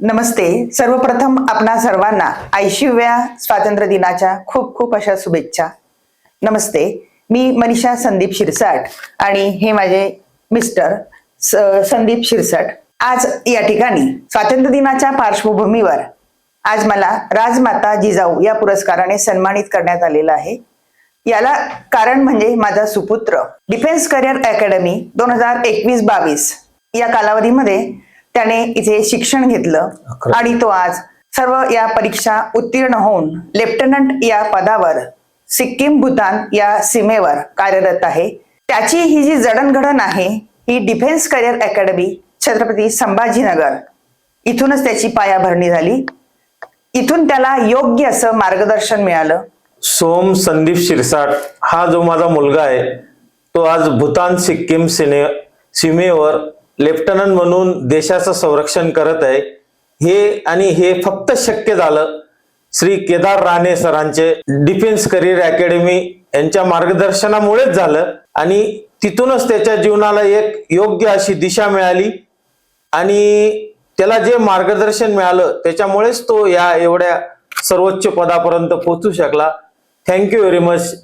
नमस्ते. सर्वप्रथम आपणा सर्वांना 80व्या स्वातंत्र्य दिनाच्या खूप खूप अशा शुभेच्छा. नमस्ते. मी मनीषा संदीप शिरसाट आणि हे माझे मिस्टर संदीप शिरसाट. आज या ठिकाणी स्वातंत्र्य दिनाच्या पार्श्वभूमीवर आज मला राजमाता जिजाऊ या पुरस्काराने सन्मानित करण्यात आलेलं आहे. याला कारण म्हणजे माझा सुपुत्र डिफेन्स करिअर अकॅडमी 2021-22 या कालावधीमध्ये त्याने इथे शिक्षण घेतलं आणि तो आज सर्व या परीक्षा उत्तीर्ण होऊन लेफ्टनंट या पदावर सिक्कीम भूतान या सीमेवर कार्यरत आहे. त्याची ही जी जडणघडण आहे ही defence career academy Chhatrapati Sambhajinagar इथूनच त्याची पायाभरणी झाली. इथून त्याला योग्य असं मार्गदर्शन मिळालं. सोम संदीप शिरसाट हा जो माझा मुलगा आहे तो आज भूतान सिक्कीम सीमेवर लेफ्टनंट म्हणून देशाचं संरक्षण करत आहे. हे फक्त शक्य झालं श्री केदार राणे सरांचे डिफेन्स करिअर अकॅडमी यांच्या मार्गदर्शनामुळेच झालं आणि तिथूनच त्याच्या जीवनाला एक योग्य अशी दिशा मिळाली आणि त्याला जे मार्गदर्शन मिळालं त्याच्यामुळेच तो या एवढ्या सर्वोच्च पदापर्यंत पोहोचू शकला. थँक्यू व्हेरी मच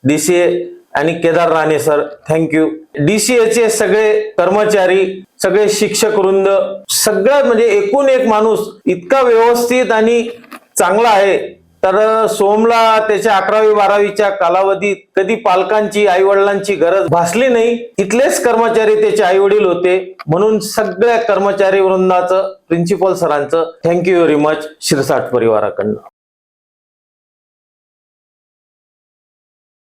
DCA आणि केदार राणे सर. थँक्यू. DCAचे सगळे कर्मचारी, सगळे शिक्षक वृंद, सगळं म्हणजे एकूण एक माणूस इतका व्यवस्थित आणि चांगला आहे. तर सोमला त्याच्या 11वी-12वीच्या कालावधीत कधी पालकांची आई वडिलांची गरज भासली नाही. इथलेच कर्मचारी त्याचे आई वडील होते. म्हणून सगळ्या कर्मचारी वृंदाचं, प्रिन्सिपल सरांचं थँक्यू व्हेरी मच शिरसाट परिवाराकडनं.